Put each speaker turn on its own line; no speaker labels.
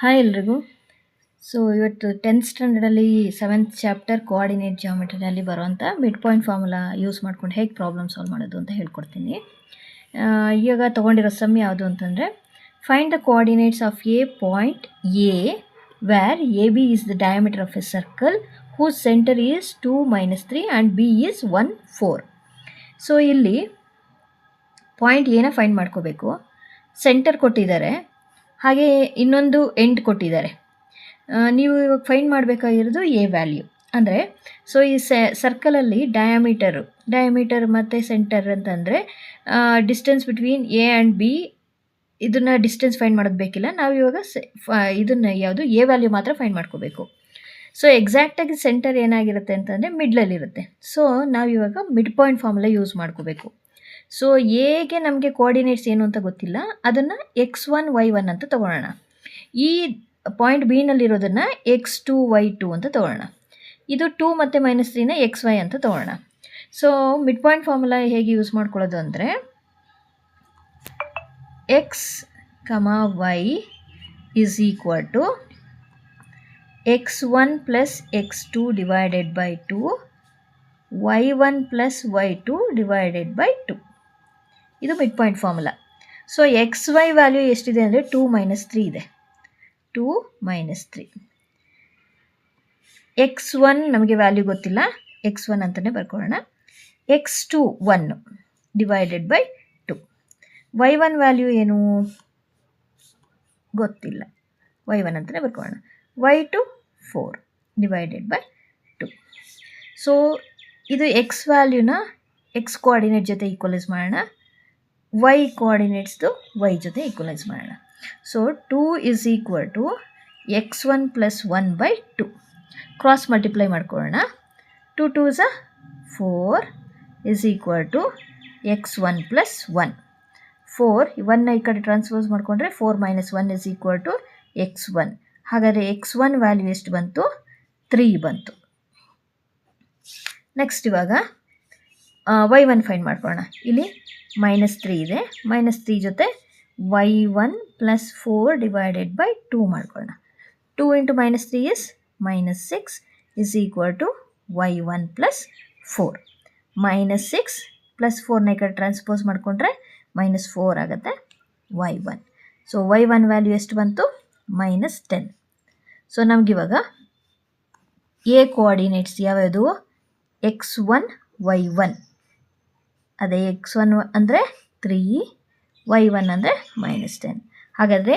Hi ಎಲ್ರಿಗೂ. So ಇವತ್ತು 10th ಸ್ಟ್ಯಾಂಡರ್ಡಲ್ಲಿ 7th chapter coordinate ಜಿಯೋಮೆಟ್ರಿನಲ್ಲಿ ಬರುವಂಥ ಮಿಡ್ ಪಾಯಿಂಟ್ ಫಾರ್ಮುಲಾ ಯೂಸ್ ಮಾಡ್ಕೊಂಡು ಹೇಗೆ ಪ್ರಾಬ್ಲಮ್ ಸಾಲ್ವ್ ಮಾಡೋದು ಅಂತ ಹೇಳ್ಕೊಡ್ತೀನಿ. ಇವಾಗ ತೊಗೊಂಡಿರೋ ಸಮ್ ಯಾವುದು ಅಂತಂದರೆ, find the coordinates of a point A where A B is the diameter of a circle whose centre is 2 - 3 and B is 1 4. So ಇಲ್ಲಿ ಪಾಯಿಂಟ್ ಎನ ಫೈಂಡ್ ಮಾಡ್ಕೋಬೇಕು. ಸೆಂಟರ್ ಕೊಟ್ಟಿದ್ದಾರೆ, ಹಾಗೆ ಇನ್ನೊಂದು ಎಂಡ್ ಕೊಟ್ಟಿದ್ದಾರೆ. ನೀವು ಇವಾಗ ಫೈಂಡ್ ಮಾಡಬೇಕಾಗಿರೋದು ಎ ವ್ಯಾಲ್ಯೂ. ಅಂದರೆ ಸೊ ಈ ಸರ್ಕಲಲ್ಲಿ ಡಯಾಮೀಟರ್ ಮತ್ತು ಸೆಂಟರ್ ಅಂತಂದರೆ distance between A and B, ಇದನ್ನು ಡಿಸ್ಟೆನ್ಸ್ ಫೈಂಡ್ ಮಾಡೋದು ಬೇಕಿಲ್ಲ. ನಾವು ಇವಾಗ ಇದನ್ನು ಯಾವುದು ಎ ವ್ಯಾಲ್ಯೂ ಮಾತ್ರ ಫೈಂಡ್ ಮಾಡ್ಕೋಬೇಕು. ಸೊ ಎಕ್ಸಾಕ್ಟಾಗಿ ಸೆಂಟರ್ ಏನಾಗಿರುತ್ತೆ ಅಂತಂದರೆ ಮಿಡ್ಲಲ್ಲಿರುತ್ತೆ. ಸೊ ನಾವಿವಾಗ ಮಿಡ್ ಪಾಯಿಂಟ್ ಫಾರ್ಮುಲಾ ಯೂಸ್ ಮಾಡ್ಕೋಬೇಕು. ಸೊ ಎಗೆ ನಮಗೆ ಕೋಆರ್ಡಿನೇಟ್ಸ್ ಏನು ಅಂತ ಗೊತ್ತಿಲ್ಲ, ಅದನ್ನು x1 y1 ಅಂತ ತೊಗೊಳ್ಳೋಣ. ಈ ಪಾಯಿಂಟ್ ಬಿನಲ್ಲಿರೋದನ್ನು x2 y2 ಅಂತ ತೊಗೊಳ್ಳೋಣ. ಇದು 2 ಮತ್ತು -3ನ xy ಅಂತ ತೊಗೊಳ್ಳೋಣ. ಸೊ ಮಿಡ್ ಪಾಯಿಂಟ್ ಫಾರ್ಮುಲಾ ಹೇಗೆ ಯೂಸ್ ಮಾಡ್ಕೊಳ್ಳೋದು ಅಂದರೆ, x, y is equal to x1 plus x2 divided by 2, y1 plus y2 divided by 2. ಇದು mid point formula. So XY value ಎಷ್ಟಿದೆ ಅಂದರೆ 2 - 3 ಇದೆ. 2 - 3. x1 ನಮಗೆ ವ್ಯಾಲ್ಯೂ ಗೊತ್ತಿಲ್ಲ, x1 ಅಂತಲೇ ಬರ್ಕೊಳ್ಳೋಣ. x2 1 divided by 2. y1 value ಏನು ಗೊತ್ತಿಲ್ಲ, y1 ಅಂತಲೇ ಬರ್ಕೊಳ್ಳೋಣ. y2 4 divided by 2. ಸೊ ಇದು x ವ್ಯಾಲ್ಯೂನ x ಕೋಆರ್ಡಿನೇಟ್ ಜೊತೆ ಈಕ್ವಲೈಸ್ ಮಾಡೋಣ, y ಕೋಆರ್ಡಿನೇಟ್ಸ್ದು y ಜೊತೆ ಈಕ್ವಲೈಸ್ ಮಾಡೋಣ. So 2 is equal to x1 plus 1 by 2. Cross multiply ಮಾಡ್ಕೊಳ್ಳೋಣ. 2 2s are 4 is equal to x1 plus 1. 4 1 ಈ ಕಡೆ ಟ್ರಾನ್ಸ್ಪೋಸ್ ಮಾಡಿಕೊಂಡ್ರೆ 4 - 1 is equal to x1. ಹಾಗಾದರೆ x1 ವ್ಯಾಲ್ಯೂ ಎಷ್ಟು ಬಂತು? 3 ಬಂತು. ನೆಕ್ಸ್ಟ್ ಇವಾಗ y1 ಫೈಂಡ್ ಮಾಡ್ಕೊಳ್ಳೋಣ. ಇಲ್ಲಿ -3 ಇದೆ, -3 ಜೊತೆ y1 plus 4 divided by 2 ಮಾಡ್ಕೊಳ್ಳೋಣ. 2 into -3 is -6 is equal to y1 plus 4. -6 plus 4ನ ಈ ಕಡೆ ಟ್ರಾನ್ಸ್ಪೋಸ್ ಮಾಡಿಕೊಂಡ್ರೆ -4 ಆಗುತ್ತೆ y1. ಸೊ y1 ವ್ಯಾಲ್ಯೂ ಎಷ್ಟು ಬಂತು? -10. ಸೊ ನಮಗಿವಾಗ ಎ ಕೋಆರ್ಡಿನೇಟ್ಸ್ ಯಾವ್ಯಾವುದು? x1 y1. ಅದೇ x1 ಅಂದರೆ 3, y1 ಅಂದರೆ -10. ಹಾಗಾದರೆ